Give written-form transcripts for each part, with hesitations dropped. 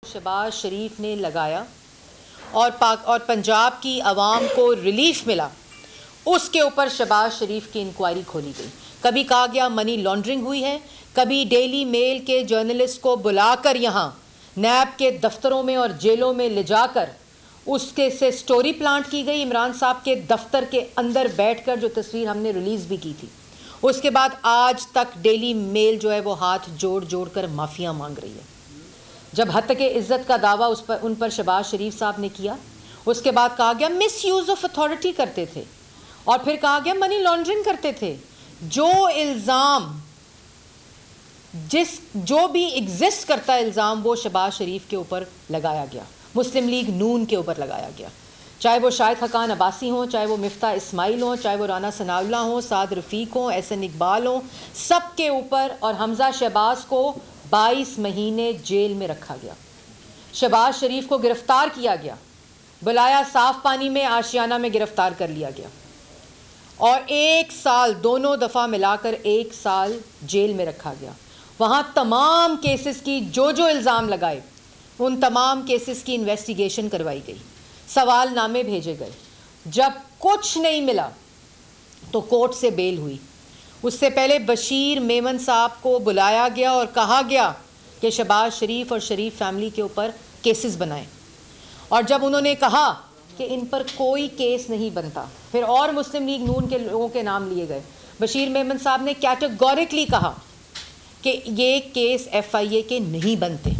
शहबाज शरीफ ने लगाया और पंजाब की आवाम को रिलीफ मिला, उसके ऊपर शहबाज शरीफ की इंक्वायरी खोली गई। कभी कहा गया मनी लॉन्ड्रिंग हुई है, कभी डेली मेल के जर्नलिस्ट को बुलाकर यहाँ नैब के दफ्तरों में और जेलों में ले जाकर उसके से स्टोरी प्लांट की गई। इमरान साहब के दफ्तर के अंदर बैठकर जो तस्वीर हमने रिलीज़ भी की थी, उसके बाद आज तक डेली मेल जो है वो हाथ जोड़ जोड़ कर माफ़िया मांग रही है। जब हद तक इज़्ज़त का दावा उन पर शहबाज शरीफ साहब ने किया, उसके बाद कहा गया मिस यूज़ ऑफ अथॉरिटी करते थे और फिर कहा गया मनी लॉन्ड्रिंग करते थे। जो इल्ज़ाम जो भी एग्जिस्ट करता है इल्ज़ाम वो शहबाज शरीफ के ऊपर लगाया गया, मुस्लिम लीग नून के ऊपर लगाया गया। चाहे वो शाहिद खकान अब्बासी हों, चाहे वो मिफ्ता इस्माइल हों, चाहे वो राना सनाउल्लाह हों, साद रफ़ीक हों, एहसन इकबाल हों, सब के ऊपर। और हमज़ा शहबाज को 22 महीने जेल में रखा गया। शहबाज शरीफ को गिरफ्तार किया गया, बुलाया साफ पानी में, आशियाना में गिरफ्तार कर लिया गया और 1 साल, दोनों दफ़ा मिलाकर 1 साल जेल में रखा गया। वहाँ तमाम केसेस की जो इल्ज़ाम लगाए उन तमाम केसेस की इन्वेस्टिगेशन करवाई गई, सवाल नामे भेजे गए। जब कुछ नहीं मिला तो कोर्ट से बेल हुई। उससे पहले बशीर मेमन साहब को बुलाया गया और कहा गया कि शहबाज शरीफ और शरीफ फैमिली के ऊपर केसेस बनाएं, और जब उन्होंने कहा कि इन पर कोई केस नहीं बनता, फिर और मुस्लिम लीग नून के लोगों के नाम लिए गए। बशीर मेमन साहब ने कैटेगोरिकली कहा कि ये केस FIA के नहीं बनते,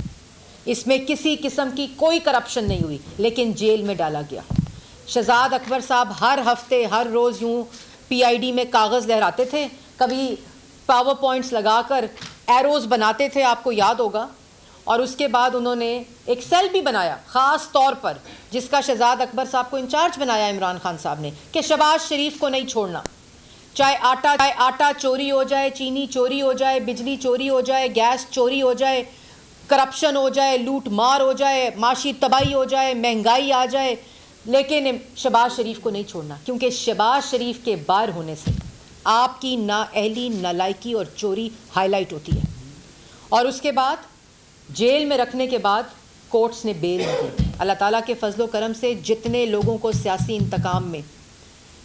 इसमें किसी किस्म की कोई करप्शन नहीं हुई, लेकिन जेल में डाला गया। शहजाद अकबर साहब हर हफ्ते हर रोज़ यूँ PID में कागज़ लहराते थे, कभी पावर पॉइंट्स लगाकर एरोज़ बनाते थे, आपको याद होगा। और उसके बाद उन्होंने एक सेल भी बनाया ख़ास तौर पर, जिसका शहजाद अकबर साहब को इंचार्ज बनाया इमरान खान साहब ने, कि शहबाज शरीफ को नहीं छोड़ना। चाहे आटा चोरी हो जाए, चीनी चोरी हो जाए, बिजली चोरी हो जाए, गैस चोरी हो जाए, करप्शन हो जाए, लूट मार हो जाए, माशी तबाही हो जाए, महंगाई आ जाए, लेकिन शहबाज शरीफ को नहीं छोड़ना, क्योंकि शहबाज शरीफ के बाहर होने से आपकी नाअहली, नालायकी और चोरी हाईलाइट होती है। और उसके बाद जेल में रखने के बाद कोर्ट्स ने बेल दी। अल्लाह ताला के फजलो करम से जितने लोगों को सियासी इंतकाम में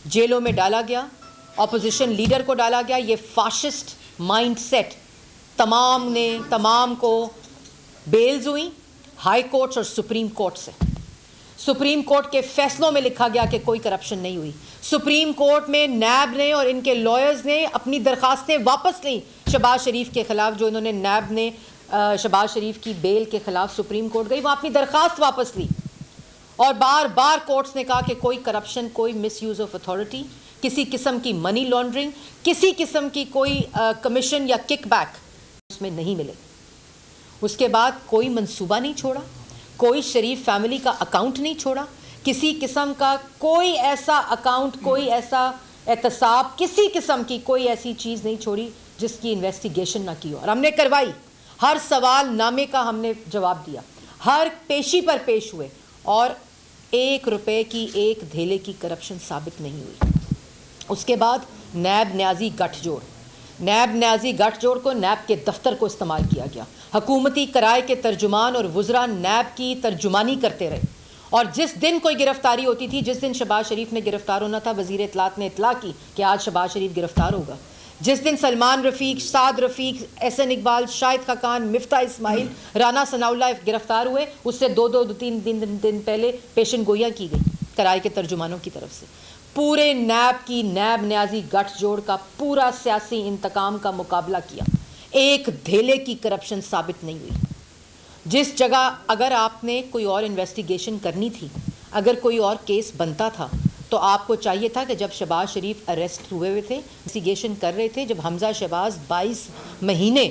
जेलों में डाला गया, अपोजिशन लीडर को डाला गया, ये फाशिस्ट माइंडसेट तमाम को बेल्स हुई हाई कोर्ट्स और सुप्रीम कोर्ट से। सुप्रीम कोर्ट के फैसलों में लिखा गया कि कोई करप्शन नहीं हुई। सुप्रीम कोर्ट में नैब ने और इनके लॉयर्स ने अपनी दरखास्तें वापस लीं शहबाज शरीफ के ख़िलाफ़। जो इन्होंने नैब ने शहबाज शरीफ की बेल के ख़िलाफ़ सुप्रीम कोर्ट गई, वहाँ अपनी दरखास्त वापस ली और बार बार कोर्ट्स ने कहा कि कोई करप्शन, कोई मिस यूज़ ऑफ अथॉरिटी, किसी किस्म की मनी लॉन्ड्रिंग, किसी किस्म की कोई कमीशन या किकबैक उसमें नहीं मिले। उसके बाद कोई मंसूबा नहीं छोड़ा, कोई शरीफ फैमिली का अकाउंट नहीं छोड़ा, किसी किस्म का कोई ऐसा अकाउंट, कोई ऐसा एहतसाब, किसी किस्म की कोई ऐसी चीज़ नहीं छोड़ी जिसकी इन्वेस्टिगेशन ना की हो। और हमने करवाई, हर सवाल नामे का हमने जवाब दिया, हर पेशी पर पेश हुए और 1 रुपये की एक धेले की करप्शन साबित नहीं हुई। उसके बाद नैब न्याजी गठजोड़ को नैब के दफ्तर को इस्तेमाल किया गया। हुकूमती कराए के तर्जुमान और वुज़रा नैब की तर्जुमानी करते रहे, और जिस दिन कोई गिरफ्तारी होती थी, जिस दिन शहबाज शरीफ ने गिरफ्तार होना था, वज़ीर इत्तलात ने इत्तला की कि आज शहबाज शरीफ गिरफ्तार होगा। जिस दिन सलमान रफ़ीक, साद रफ़ीक, एहसन इकबाल, शाहिद खकान, मिफ्ता इस्माइल, राना सनाउल्लाह गिरफ्तार हुए, उससे 2-3 दिन पहले पेशन गोइयाँ की गई कराए के तर्जुमानों की तरफ से। पूरे नैब न्याजी गठजोड़ का पूरा सियासी इंतकाम का मुकाबला किया, एक धेले की करप्शन साबित नहीं हुई। जिस जगह अगर आपने कोई और इन्वेस्टिगेशन करनी थी, अगर कोई और केस बनता था, तो आपको चाहिए था कि जब शहबाज शरीफ अरेस्ट हुए थे, इन्वेस्टिगेशन कर रहे थे, जब हमज़ा शहबाज 22 महीने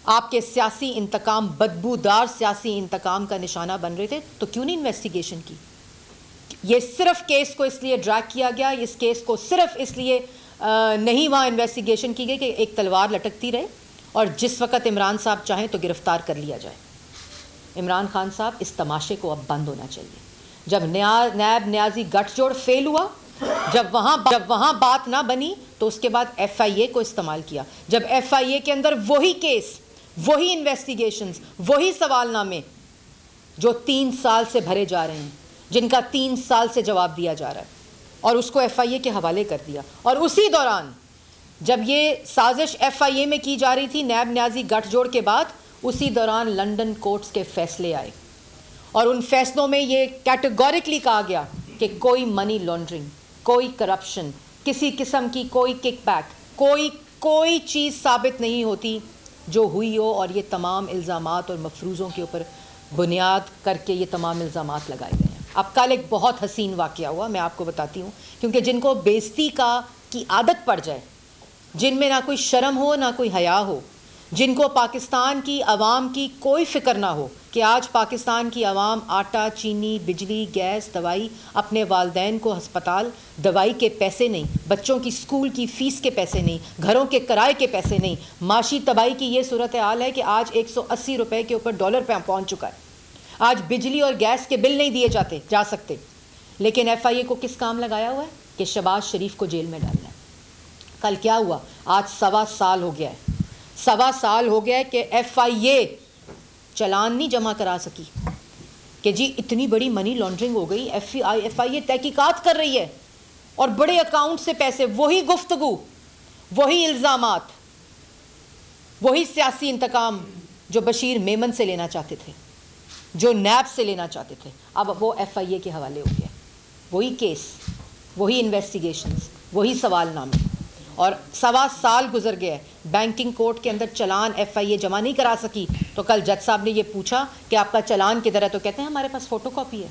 आपके सियासी इंतकाम, बदबूदार सियासी इंतकाम का निशाना बन रहे थे, तो क्यों नहीं इन्वेस्टिगेशन की? ये सिर्फ केस को इसलिए ड्रैग किया गया, इस केस को सिर्फ इसलिए नहीं वहाँ इन्वेस्टिगेशन की गई कि एक तलवार लटकती रहे और जिस वक़्त इमरान साहब चाहें तो गिरफ़्तार कर लिया जाए। इमरान खान साहब, इस तमाशे को अब बंद होना चाहिए। जब नैब न्याजी गठजोड़ फेल हुआ, जब वहाँ बात ना बनी, तो उसके बाद FIA को इस्तेमाल किया। जब FIA के अंदर वही केस, वही इन्वेस्टिगेशंस, वही सवालनामे जो 3 साल से भरे जा रहे हैं, जिनका 3 साल से जवाब दिया जा रहा है, और उसको FIA के हवाले कर दिया। और उसी दौरान जब ये साजिश FIA में की जा रही थी नैब न्याजी गठजोड़ के बाद, उसी दौरान लंदन कोर्ट्स के फैसले आए और उन फैसलों में ये कैटेगोरिकली कहा गया कि कोई मनी लॉन्ड्रिंग, कोई करप्शन, किसी किस्म की कोई किकबैक, कोई चीज़ साबित नहीं होती जो हुई हो, और ये तमाम इल्ज़ामात और मफरूज़ों के ऊपर बुनियाद करके ये तमाम इल्ज़ामात लगाए गए हैं। अब कल एक बहुत हसीन वाक़या हुआ, मैं आपको बताती हूँ, क्योंकि जिनको बेइज्जती की आदत पड़ जाए, जिनमें ना कोई शर्म हो ना कोई हया हो, जिनको पाकिस्तान की आवाम की कोई फ़िक्र ना हो कि आज पाकिस्तान की आवाम आटा, चीनी, बिजली, गैस, दवाई, अपने वालदैन को हस्पताल, दवाई के पैसे नहीं, बच्चों की स्कूल की फ़ीस के पैसे नहीं, घरों के किराए के पैसे नहीं, माशी तबाही की ये सूरत हाल है कि आज 180 रुपये के ऊपर डॉलर पे पहुँच चुका है। आज बिजली और गैस के बिल नहीं दिए जा सकते, लेकिन FIA को किस काम लगाया हुआ है कि शहबाज शरीफ को जेल में डालना है। कल क्या हुआ, आज 1.25 साल हो गया है, 1.25 साल हो गया है कि FIA चलान नहीं जमा करा सकी कि जी इतनी बड़ी मनी लॉन्ड्रिंग हो गई। FIA तहकीकात कर रही है और बड़े अकाउंट से पैसे, वही गुफ्तगू, वही इल्ज़ामात, वही सियासी इंतकाम जो बशीर मेमन से लेना चाहते थे, जो नैब से लेना चाहते थे, अब वो FIA के हवाले हो गया। वही केस, वही इन्वेस्टिगेशंस, वही सवालनामे, और 1.25 साल गुजर गया। बैंकिंग कोर्ट के अंदर चलान FIA जमा नहीं करा सकी। तो कल जज साहब ने ये पूछा कि आपका चलान किधर है, तो कहते हैं हमारे पास फ़ोटो कॉपी है।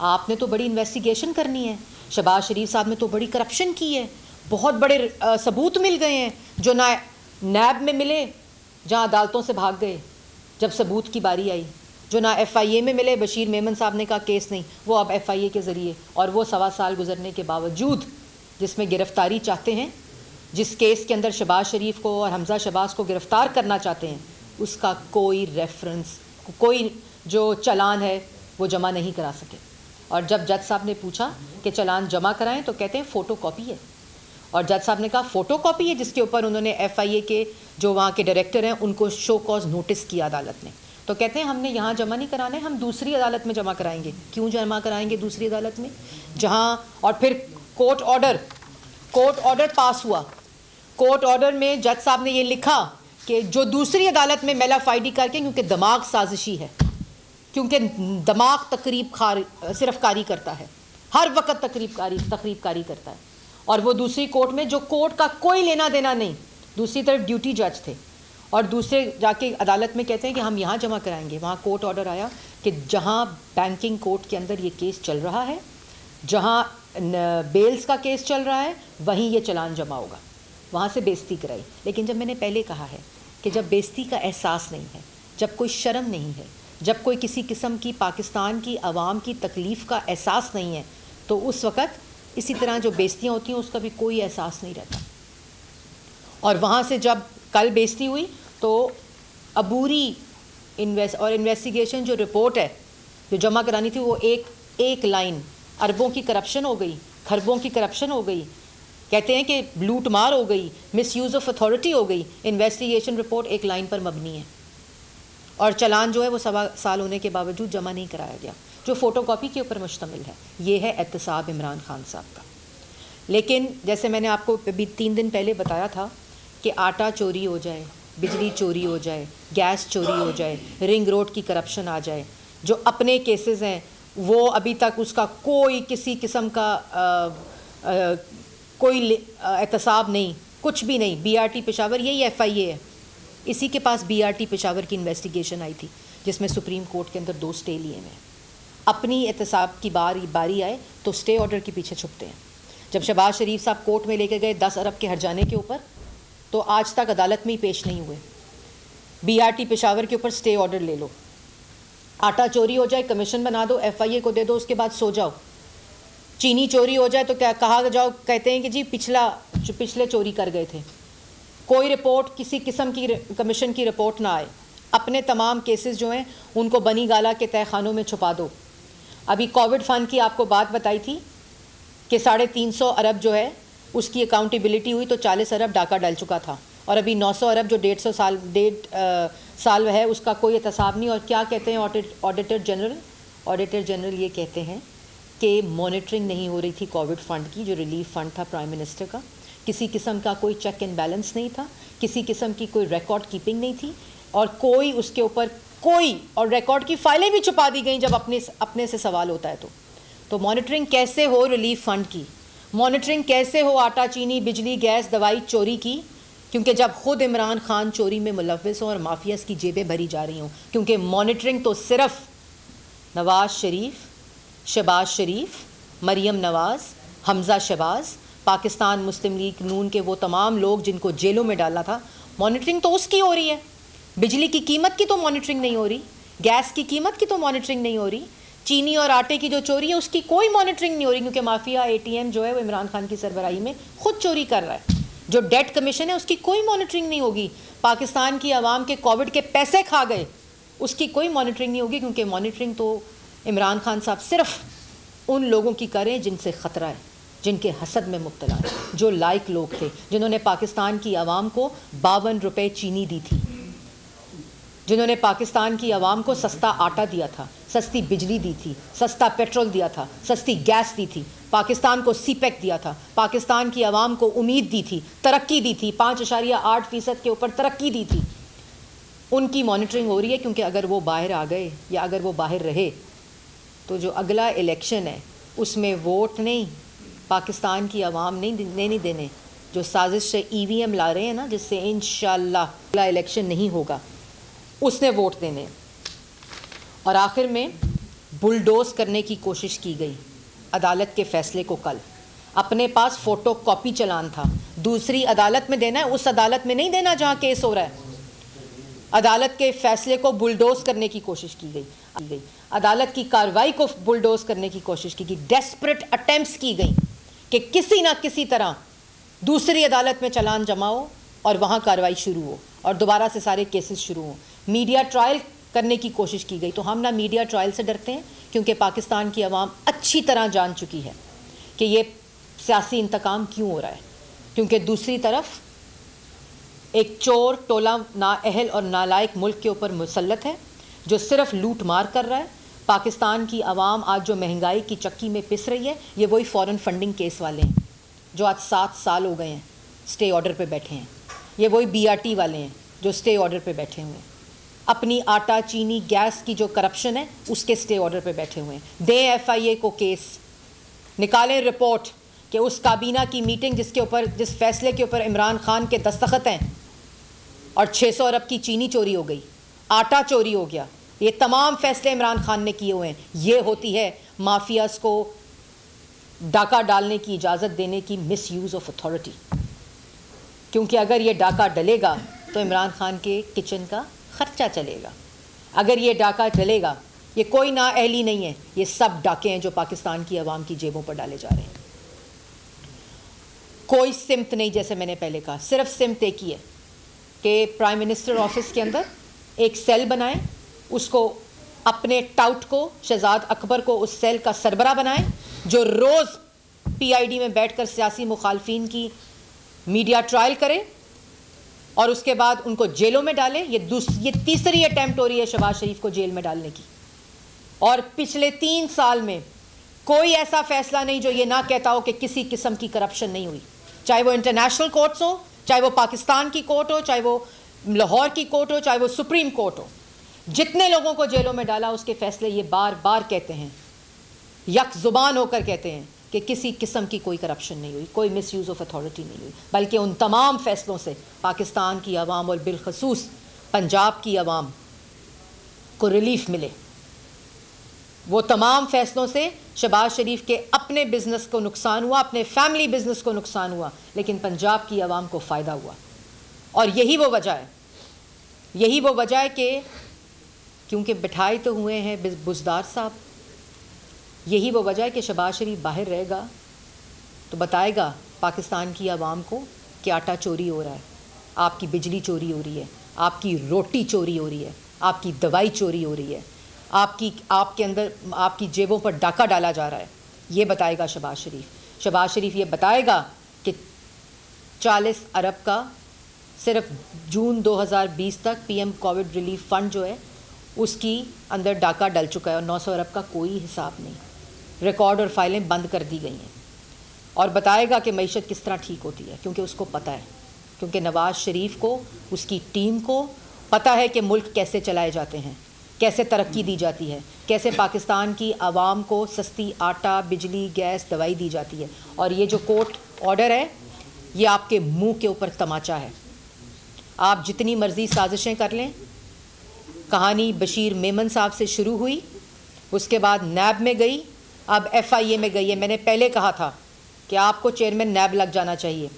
आपने तो बड़ी इन्वेस्टिगेशन करनी है, शहबाज शरीफ साहब ने तो बड़ी करप्शन की है, बहुत बड़े सबूत मिल गए हैं जो ना नैब में मिले, जहाँ अदालतों से भाग गए जब सबूत की बारी आई, जो ना FIA में मिले, बशीर मेमन साहब ने कहा केस नहीं, वो अब FIA के ज़रिए, और वो 1.25 साल गुजरने के बावजूद जिसमें गिरफ़्तारी चाहते हैं, जिस केस के अंदर शहबाज शरीफ को और हमज़ा शहबाज को गिरफ़्तार करना चाहते हैं, उसका कोई रेफरेंस, कोई जो चलान है वो जमा नहीं करा सके। और जब जज साहब ने पूछा कि चलान जमा कराएं, तो कहते हैं फ़ोटो कॉपी है। और जज साहब ने कहा फ़ोटो कॉपी है, जिसके ऊपर उन्होंने FIA के जो वहाँ के डायरेक्टर हैं उनको शो कॉज नोटिस किया अदालत ने। तो कहते हैं हमने यहाँ जमा नहीं कराना है, हम दूसरी अदालत में जमा कराएंगे। क्यों जमा कराएंगे दूसरी अदालत में, जहाँ, और फिर कोर्ट ऑर्डर पास हुआ। कोर्ट ऑर्डर में जज साहब ने ये लिखा कि जो दूसरी अदालत में मेलाफाइडी करके, क्योंकि दिमाग साजिशी है, क्योंकि दिमाग सिर्फ कारी करता है, हर वक्त तकरीब कारी करता है, और वो दूसरी कोर्ट में जो कोर्ट का कोई लेना देना नहीं, दूसरी तरफ ड्यूटी जज थे, और दूसरे जाके अदालत में कहते हैं कि हम यहाँ जमा कराएंगे। वहाँ कोर्ट ऑर्डर आया कि जहाँ बैंकिंग कोर्ट के अंदर ये केस चल रहा है, जहाँ बेल्स का केस चल रहा है, वहीं ये चलान जमा होगा। वहाँ से बेइज्जती कराई। लेकिन जब मैंने पहले कहा है कि जब बेइज्जती का एहसास नहीं है, जब कोई शर्म नहीं है, जब कोई किसी किस्म की पाकिस्तान की आवाम की तकलीफ़ का एहसास नहीं है, तो उस वक़्त इसी तरह जो बेइज्जतियाँ होती हैं उसका भी कोई एहसास नहीं रहता। और वहाँ से जब कल बेइज्जती हुई तो अबूरी इन्वेस्टिगेशन जो रिपोर्ट है जो जमा करानी थी, वो एक लाइन, अरबों की करप्शन हो गई, खरबों की करप्शन हो गई, कहते हैं कि लूट मार हो गई, मिसयूज़ ऑफ अथॉरिटी हो गई। इन्वेस्टिगेशन रिपोर्ट एक लाइन पर मबनी है, और चलान जो है वो 1.25 साल होने के बावजूद जमा नहीं कराया गया, जो फ़ोटो कॉपी के ऊपर मुश्तमिल है। ये है एहतसाब इमरान खान साहब का। लेकिन जैसे मैंने आपको अभी 3 दिन पहले बताया था कि आटा चोरी हो जाए, बिजली चोरी हो जाए, गैस चोरी हो जाए, रिंग रोड की करप्शन आ जाए, जो अपने केसेस हैं वो अभी तक उसका कोई किसी किस्म का कोई एहतसाब नहीं, कुछ भी नहीं। BRT पेशावर, यही FIA है, इसी के पास BRT पेशावर की इन्वेस्टिगेशन आई थी जिसमें सुप्रीम कोर्ट के अंदर 2 स्टे लिए हुए हैं। अपनी एहतसाब की बारी आए तो स्टे ऑर्डर के पीछे छुपते हैं। जब शहबाज शरीफ साहब कोर्ट में लेके गए 10 अरब के हर्जाने के ऊपर, तो आज तक अदालत में ही पेश नहीं हुए। BRT पेशावर के ऊपर स्टे ऑर्डर ले लो, आटा चोरी हो जाए कमीशन बना दो, FIA को दे दो, उसके बाद सो जाओ। चीनी चोरी हो जाए तो क्या कहा जाओ, कहते हैं कि जी पिछले चोरी कर गए थे। कोई रिपोर्ट, किसी किस्म की कमीशन की रिपोर्ट ना आए। अपने तमाम केसेस जो हैं उनको बनी गाला के तहखानों में छुपा दो। अभी कोविड फ़ंड की आपको बात बताई थी कि 350 अरब जो है उसकी अकाउंटेबिलिटी हुई तो 40 अरब डाका डल चुका था, और अभी 900 अरब जो 1.5 साल है, उसका कोई एहतसाब नहीं। और क्या कहते हैं ऑडिटर जनरल? ऑडिटर जनरल ये कहते हैं कि मॉनिटरिंग नहीं हो रही थी कोविड फ़ंड की, जो रिलीफ फ़ंड था प्राइम मिनिस्टर का। किसी किस्म का कोई चेक एंड बैलेंस नहीं था, किसी किस्म की कोई रिकॉर्ड कीपिंग नहीं थी, और कोई उसके ऊपर कोई, और रिकॉर्ड की फाइलें भी छुपा दी गई जब अपने से सवाल होता है तो मॉनिटरिंग कैसे हो रिलीफ फ़ंड की? मॉनिटरिंग कैसे हो आटा, चीनी, बिजली, गैस, दवाई चोरी की? क्योंकि जब ख़ुद इमरान खान चोरी में मुलव्विस हों और माफियाज़ की जेबें भरी जा रही हों। क्योंकि मॉनिटरिंग तो सिर्फ नवाज़ शरीफ, शहबाज शरीफ, मरीम नवाज़, हमज़ा शहबाज, पाकिस्तान मुस्लिम लीग नून के वो तमाम लोग जिनको जेलों में डाला था, मॉनिटरिंग तो उसकी हो रही है। बिजली की कीमत की तो मॉनिटरिंग नहीं हो रही, गैस की कीमत की तो मॉनिटरिंग नहीं हो रही, चीनी और आटे की जो चोरी है उसकी कोई मॉनिटरिंग नहीं हो रही, क्योंकि माफिया ATM जो है वो इमरान खान की सरबराही में खुद चोरी कर रहा है। जो डेट कमीशन है उसकी कोई मॉनिटरिंग नहीं होगी। पाकिस्तान की आवाम के कोविड के पैसे खा गए, उसकी कोई मॉनिटरिंग नहीं होगी, क्योंकि मॉनिटरिंग तो इमरान खान साहब सिर्फ उन लोगों की करें जिनसे ख़तरा है, जिनके हसद में मुब्तला है, जो लायक लोग थे, जिन्होंने पाकिस्तान की आवाम को 52 रुपये चीनी दी थी, जिन्होंने पाकिस्तान की आवाम को सस्ता आटा दिया था, सस्ती बिजली दी थी, सस्ता पेट्रोल दिया था, सस्ती गैस दी थी, पाकिस्तान को CPEC दिया था, पाकिस्तान की आवाम को उम्मीद दी थी, तरक्की दी थी, 5.8% के ऊपर तरक्की दी थी। उनकी मॉनिटरिंग हो रही है, क्योंकि अगर वो बाहर आ गए या अगर वो बाहर रहे तो जो अगला इलेक्शन है उसमें वोट नहीं, पाकिस्तान की आवाम नहीं देने, जो साजिश से EVM ला रहे हैं ना, जिससे इंशाअल्लाह अगला इलेक्शन नहीं होगा, उसने वोट देने। और आखिर में बुलडोज करने की कोशिश की गई अदालत के फ़ैसले को। कल अपने पास फ़ोटो कॉपी चलान था, दूसरी अदालत में देना है, उस अदालत में नहीं देना जहाँ केस हो रहा है। अदालत के फ़ैसले को बुलडोज करने की कोशिश की गई, अदालत की कार्रवाई को बुलडोज करने की कोशिश की गई, डेस्परेट अटेम्प्ट्स की गई कि किसी ना किसी तरह दूसरी अदालत में चालान जमा हो और वहाँ कार्रवाई शुरू हो और दोबारा से सारे केसेस शुरू हों। मीडिया ट्रायल करने की कोशिश की गई, तो हम ना मीडिया ट्रायल से डरते हैं, क्योंकि पाकिस्तान की आवाम अच्छी तरह जान चुकी है कि ये सियासी इंतकाम क्यों हो रहा है। क्योंकि दूसरी तरफ एक चोर टोला नाअहल और नालायक मुल्क के ऊपर मुसल्लत है, जो सिर्फ लूट मार कर रहा है। पाकिस्तान की आवाम आज जो महंगाई की चक्की में पिस रही है, ये वही फ़ॉरेन फंडिंग केस वाले हैं जो आज 7 साल हो गए हैं स्टे ऑर्डर पे बैठे हैं। ये वही BRT वाले हैं जो स्टे ऑर्डर पे बैठे हुए हैं। अपनी आटा, चीनी, गैस की जो करप्शन है उसके स्टे ऑर्डर पे बैठे हुए हैं। दें FIA को केस, निकालें रिपोर्ट कि उस काबीना की मीटिंग जिस फैसले के ऊपर इमरान खान के दस्तखत हैं और 600 अरब की चीनी चोरी हो गई, आटा चोरी हो गया, ये तमाम फैसले इमरान खान ने किए हुए हैं। ये होती है माफियाज़ को डाका डालने की इजाज़त देने की मिसयूज़ ऑफ अथॉरिटी। क्योंकि अगर ये डाका डलेगा तो इमरान खान के किचन का ख़र्चा चलेगा। अगर ये डाका डलेगा, ये कोई नाअहली नहीं है, ये सब डाके हैं जो पाकिस्तान की आवाम की जेबों पर डाले जा रहे हैं। कोई सिमत नहीं, जैसे मैंने पहले कहा, सिर्फ सिमत एक ही है कि प्राइम मिनिस्टर ऑफिस के अंदर एक सेल बनाएं, उसको अपने टाउट को, शहजाद अकबर को उस सेल का सरबरा बनाएं, जो रोज़ PID में बैठकर सियासी मुखालफिन की मीडिया ट्रायल करे और उसके बाद उनको जेलों में डाले। ये तीसरी अटैम्प्ट हो रही है शहबाज शरीफ को जेल में डालने की। और पिछले 3 साल में कोई ऐसा फैसला नहीं जो ये ना कहता हो कि किसी किस्म की करप्शन नहीं हुई, चाहे वो इंटरनेशनल कोर्ट्स हो, चाहे वो पाकिस्तान की कोर्ट हो, चाहे वो लाहौर की कोर्ट हो, चाहे वो सुप्रीम कोर्ट हो। जितने लोगों को जेलों में डाला उसके फैसले ये बार बार कहते हैं, यक ज़ुबान होकर कहते हैं कि किसी किस्म की कोई करप्शन नहीं हुई, कोई मिसयूज़ ऑफ अथॉरिटी नहीं हुई, बल्कि उन तमाम फ़ैसलों से पाकिस्तान की आवाम और बिलखसूस पंजाब की आवाम को रिलीफ मिले। वो तमाम फ़ैसलों से शहबाज शरीफ के अपने बिज़नेस को नुकसान हुआ, अपने फैमिली बिज़नेस को नुकसान हुआ, लेकिन पंजाब की आवाम को फ़ायदा हुआ। और यही वो वजह है कि क्योंकि बिठाए तो हुए हैं बुज़दार साहब, यही वो वजह है कि शहबाज शरीफ बाहर रहेगा तो बताएगा पाकिस्तान की आवाम को कि आटा चोरी हो रहा है, आपकी बिजली चोरी हो रही है, आपकी रोटी चोरी हो रही है, आपकी दवाई चोरी हो रही है, आपके अंदर आपकी जेबों पर डाका डाला जा रहा है। ये बताएगा शहबाज शरीफ ये बताएगा कि 40 अरब का सिर्फ जून 2020 तक पीएम कोविड रिलीफ फंड जो है उसकी अंदर डाका डल चुका है और 900 अरब का कोई हिसाब नहीं। रिकॉर्ड और फाइलें बंद कर दी गई हैं और बताएगा कि मईशत किस तरह ठीक होती है, क्योंकि उसको पता है, क्योंकि नवाज़ शरीफ को, उसकी टीम को पता है कि मुल्क कैसे चलाए जाते हैं, कैसे तरक्की दी जाती है, कैसे पाकिस्तान की आवाम को सस्ती आटा, बिजली, गैस, दवाई दी जाती है। और ये जो कोर्ट ऑर्डर है ये आपके मुंह के ऊपर तमाचा है। आप जितनी मर्ज़ी साजिशें कर लें, कहानी बशीर मेमन साहब से शुरू हुई, उसके बाद नैब में गई, अब FIA में गई है। मैंने पहले कहा था कि आपको चेयरमैन नैब लग जाना चाहिए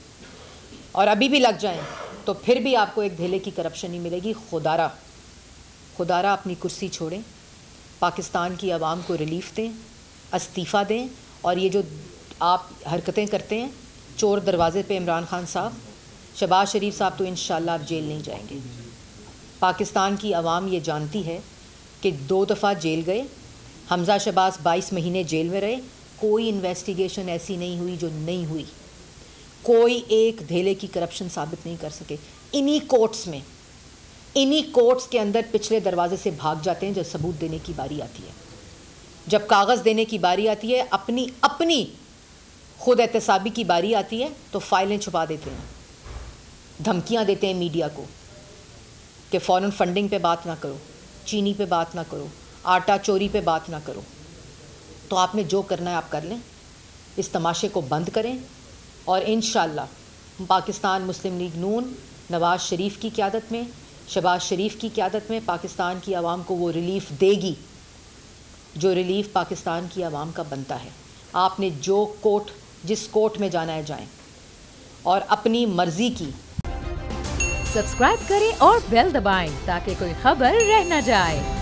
और अभी भी लग जाएं तो फिर भी आपको एक धेले की करप्शन नहीं मिलेगी। खुदारा अपनी कुर्सी छोड़ें, पाकिस्तान की आवाम को रिलीफ दें, इस्तीफ़ा दें। और ये जो आप हरकतें करते हैं चोर दरवाज़े पे इमरान खान साहब, शहबाज शरीफ साहब तो इंशाल्लाह आप जेल नहीं जाएंगे। पाकिस्तान की आवाम ये जानती है कि 2 दफ़ा जेल गए, हमज़ा शहबाज 22 महीने जेल में रहे, कोई इन्वेस्टिगेशन ऐसी नहीं हुई जो नहीं हुई, कोई एक धेले की करप्शन साबित नहीं कर सके। इन्हीं कोर्ट्स के अंदर पिछले दरवाजे से भाग जाते हैं जब सबूत देने की बारी आती है, जब कागज़ देने की बारी आती है, अपनी खुद एहतसाबी की बारी आती है तो फाइलें छुपा देते हैं, धमकियां देते हैं मीडिया को कि फ़ौरन फंडिंग पे बात ना करो, चीनी पे बात ना करो, आटा चोरी पे बात ना करो। तो आपने जो करना है आप कर लें, इस तमाशे को बंद करें और इंशाअल्लाह पाकिस्तान मुस्लिम लीग नून नवाज़ शरीफ की क़यादत में, शहबाज शरीफ की क़यादत में पाकिस्तान की आवाम को वो रिलीफ़ देगी जो रिलीफ़ पाकिस्तान की आवाम का बनता है। आपने जिस कोर्ट में जाना है जाएं और अपनी मर्ज़ी की। सब्सक्राइब करें और बेल दबाएं ताकि कोई खबर रह न जाए।